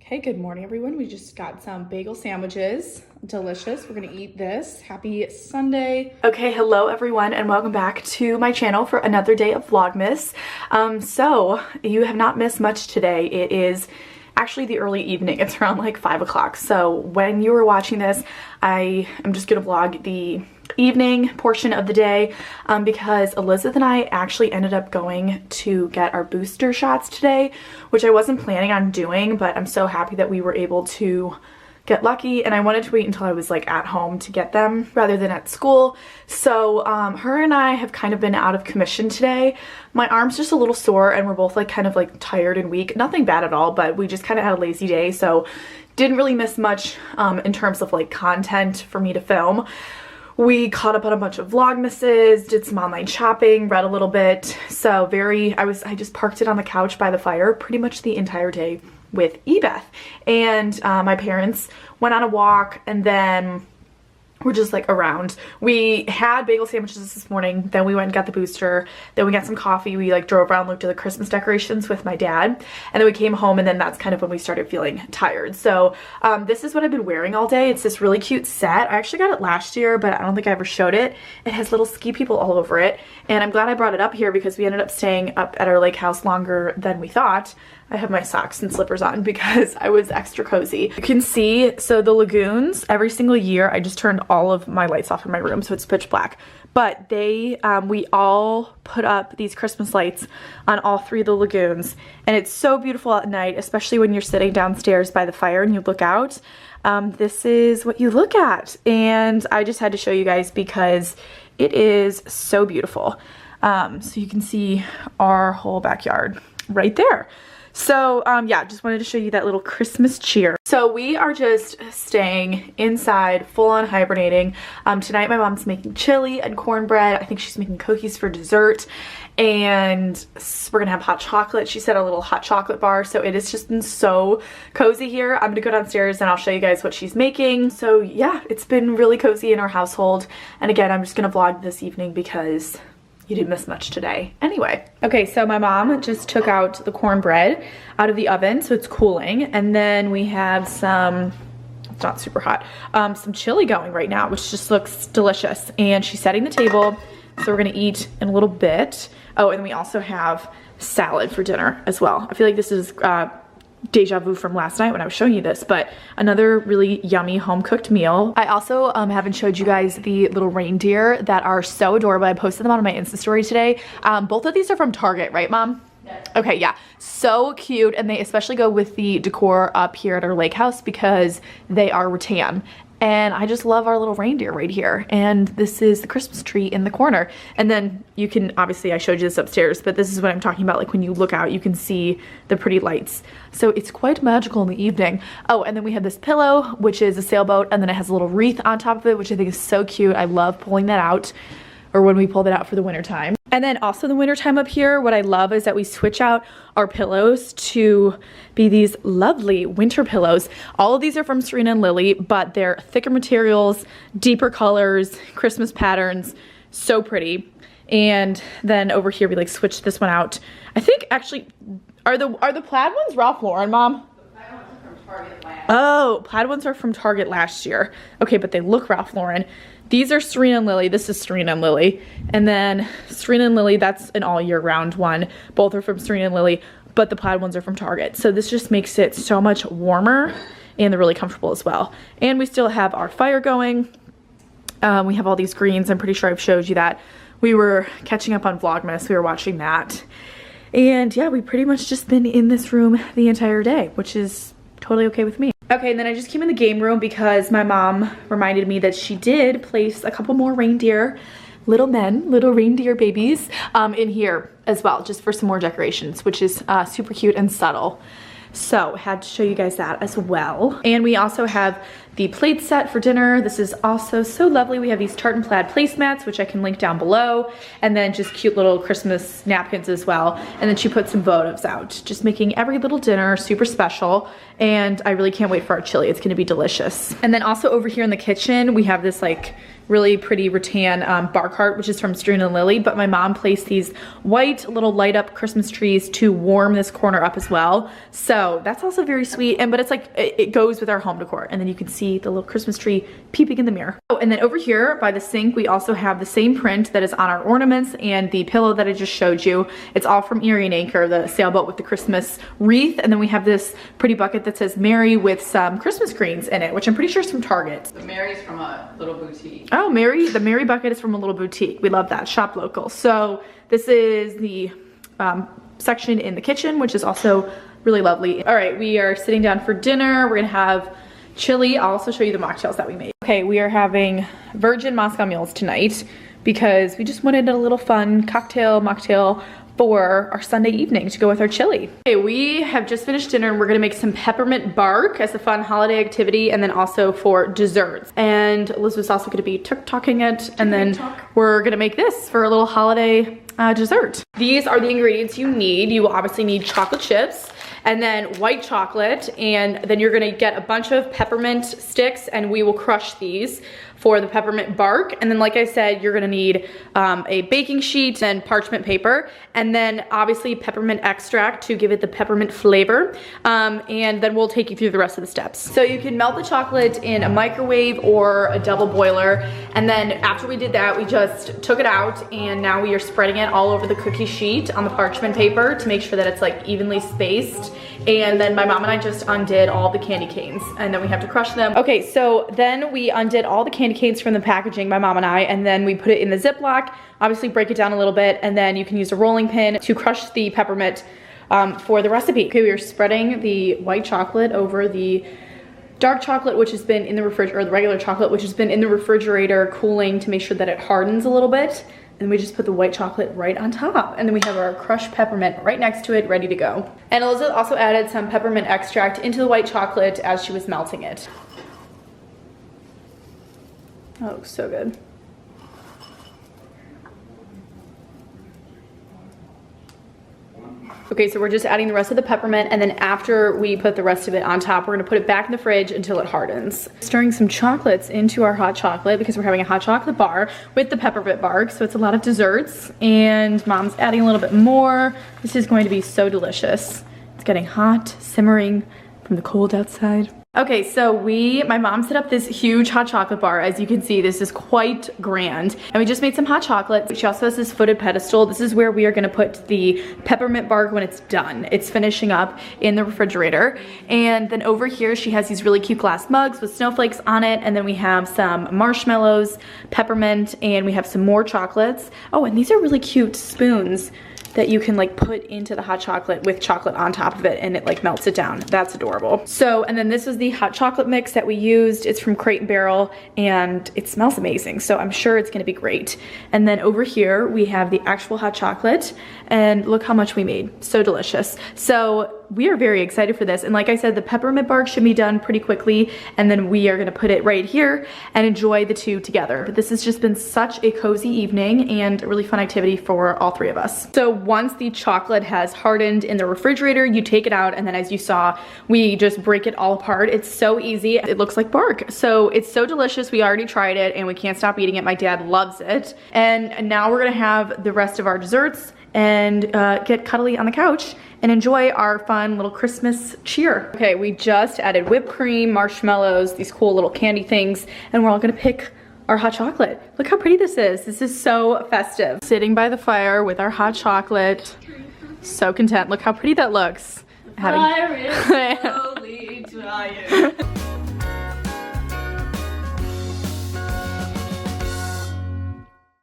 Hey, good morning, everyone. We just got some bagel sandwiches. Delicious. We're gonna eat this. Happy Sunday. Okay, hello, everyone, and welcome back to my channel for another day of Vlogmas. So you have not missed much today. It is actually the early evening. It's around like 5 o'clock. So when you are watching this, I am just gonna vlog the evening portion of the day because Elizabeth and I actually ended up going to get our booster shots today, which I wasn't planning on doing, but I'm so happy that we were able to get lucky, and I wanted to wait until I was like at home to get them rather than at school. So her and I have kind of been out of commission today. My arm's just a little sore and we're both like kind of like tired and weak. Nothing bad at all, but we just kind of had a lazy day, so didn't really miss much in terms of like content for me to film. We caught up on a bunch of Vlogmases, did some online shopping, read a little bit. So I just parked it on the couch by the fire pretty much the entire day with Ebeth. And my parents went on a walk, and then we're just like around. We had bagel sandwiches this morning, then we went and got the booster, then we got some coffee. We like drove around, looked at the Christmas decorations with my dad, and then we came home, and then that's kind of when we started feeling tired. So this is what I've been wearing all day. It's this really cute set. I actually got it last year, but I don't think I ever showed it. It has little ski people all over it, and I'm glad I brought it up here because we ended up staying up at our lake house longer than we thought. I have my socks and slippers on because I was extra cozy. You can see, so the lagoons, every single year, I just turned all of my lights off in my room, so it's pitch black. But we all put up these Christmas lights on all three of the lagoons, and it's so beautiful at night, especially when you're sitting downstairs by the fire and you look out. This is what you look at, and I just had to show you guys because it is so beautiful. So you can see our whole backyard right there. So yeah, just wanted to show you that little Christmas cheer. So we are just staying inside, full on hibernating. Tonight my mom's making chili and cornbread. I think she's making cookies for dessert, and we're gonna have hot chocolate. She said a little hot chocolate bar, so it has just been so cozy here. I'm gonna go downstairs and I'll show you guys what she's making. So yeah, it's been really cozy in our household. And again, I'm just gonna vlog this evening because you didn't miss much today. Anyway, okay, so my mom just took out the cornbread out of the oven, so it's cooling. And then we have some, it's not super hot, some chili going right now, which just looks delicious. And she's setting the table, so we're gonna eat in a little bit. Oh, and we also have salad for dinner as well. I feel like this is deja vu from last night when I was showing you this, but another really yummy home-cooked meal. I also haven't showed you guys the little reindeer that are so adorable. I posted them on my Insta story today. Both of these are from Target, right, Mom? Yeah. Okay, yeah, so cute, and they especially go with the decor up here at our lake house because they are rattan. And I just love our little reindeer right here. And this is the Christmas tree in the corner. And then you can, obviously I showed you this upstairs, but this is what I'm talking about. Like when you look out, you can see the pretty lights. So it's quite magical in the evening. Oh, and then we have this pillow, which is a sailboat. And then it has a little wreath on top of it, which I think is so cute. I love pulling that out, or when we pull that out for the winter time. And then also the winter time up here, what I love is that we switch out our pillows to be these lovely winter pillows. All of these are from Serena and Lily, but they're thicker materials, deeper colors, Christmas patterns, so pretty. And then over here, we like switched this one out. I think actually, are the plaid ones Ralph Lauren, Mom? Oh, plaid ones are from Target last year. Okay, but they look Ralph Lauren. These are Serena and Lily. This is Serena and Lily. And then Serena and Lily, that's an all year round one. Both are from Serena and Lily, but the plaid ones are from Target. So this just makes it so much warmer, and they're really comfortable as well. And we still have our fire going. We have all these greens. I'm pretty sure I've showed you that. We were catching up on Vlogmas. We were watching that. And yeah, we pretty much just been in this room the entire day, which is totally okay with me. Okay, and then I just came in the game room because my mom reminded me that she did place a couple more reindeer, little reindeer babies in here as well, just for some more decorations, which is super cute and subtle. So had to show you guys that as well. And we also have the plate set for dinner. This is also so lovely. We have these tartan plaid placemats, which I can link down below, and then just cute little Christmas napkins as well. And then she put some votives out, just making every little dinner super special. And I really can't wait for our chili. It's gonna be delicious. And then also over here in the kitchen, we have this like really pretty rattan bar cart, which is from Serena and Lily, but my mom placed these white little light up Christmas trees to warm this corner up as well. So So that's also very sweet. But it's like, it goes with our home decor. And then you can see the little Christmas tree peeping in the mirror. Oh, and then over here by the sink, we also have the same print that is on our ornaments and the pillow that I just showed you. It's all from Erie and Anchor, the sailboat with the Christmas wreath. And then we have this pretty bucket that says Mary with some Christmas greens in it, which I'm pretty sure is from Target. The Mary's from a little boutique. Oh, the Mary bucket is from a little boutique. We love that. Shop local. So this is the section in the kitchen, which is also really lovely. All right, we are sitting down for dinner. We're gonna have chili. I'll also show you the mocktails that we made. Okay, we are having virgin Moscow mules tonight because we just wanted a little fun mocktail for our Sunday evening to go with our chili. Okay, we have just finished dinner and we're gonna make some peppermint bark as a fun holiday activity and then also for desserts. And Elizabeth's also gonna be TikToking it, and then we're gonna make this for a little holiday dessert. These are the ingredients you need. You will obviously need chocolate chips and then white chocolate, and then you're gonna get a bunch of peppermint sticks and we will crush these for the peppermint bark. And then like I said, you're gonna need a baking sheet and parchment paper, and then obviously peppermint extract to give it the peppermint flavor. And then we'll take you through the rest of the steps. So you can melt the chocolate in a microwave or a double boiler. And then after we did that, we just took it out and now we are spreading it all over the cookie sheet on the parchment paper to make sure that it's like evenly spaced. And then my mom and I just undid all the candy canes and then we have to crush them. Okay, so then we undid all the candy canes from the packaging, my mom and I, and then we put it in the Ziploc, obviously break it down a little bit, and then you can use a rolling pin to crush the peppermint for the recipe. Okay, we are spreading the white chocolate over the dark chocolate, which has been in the refrigerator, or the regular chocolate, which has been in the refrigerator cooling to make sure that it hardens a little bit. And we just put the white chocolate right on top. And then we have our crushed peppermint right next to it, ready to go. And Elizabeth also added some peppermint extract into the white chocolate as she was melting it. Oh, so good. Okay, so we're just adding the rest of the peppermint, and then after we put the rest of it on top, we're gonna put it back in the fridge until it hardens. Stirring some chocolates into our hot chocolate because we're having a hot chocolate bar with the peppermint bark, so it's a lot of desserts, and Mom's adding a little bit more. This is going to be so delicious. It's getting hot, simmering from the cold outside. Okay, so my mom set up this huge hot chocolate bar. As you can see, this is quite grand. And we just made some hot chocolate. She also has this footed pedestal. This is where we are gonna put the peppermint bark when it's done. It's finishing up in the refrigerator. And then over here, she has these really cute glass mugs with snowflakes on it. And then we have some marshmallows, peppermint, and we have some more chocolates. Oh, and these are really cute spoons that you can like put into the hot chocolate with chocolate on top of it and it like melts it down. That's adorable. So, and then this is the hot chocolate mix that we used. It's from Crate and Barrel and it smells amazing. So I'm sure it's gonna be great. And then over here, we have the actual hot chocolate and look how much we made. So delicious. So we are very excited for this. And like I said, the peppermint bark should be done pretty quickly. And then we are gonna put it right here and enjoy the two together. But this has just been such a cozy evening and a really fun activity for all three of us. So once the chocolate has hardened in the refrigerator, you take it out. And then as you saw, we just break it all apart. It's so easy. It looks like bark. So it's so delicious. We already tried it and we can't stop eating it. My dad loves it. And now we're gonna have the rest of our desserts and get cuddly on the couch and enjoy our fun little Christmas cheer. Okay, we just added whipped cream, marshmallows, these cool little candy things, and we're all gonna pick our hot chocolate. Look how pretty this is. This is so festive. Sitting by the fire with our hot chocolate. So content. Look how pretty that looks. Fire is slowly dying.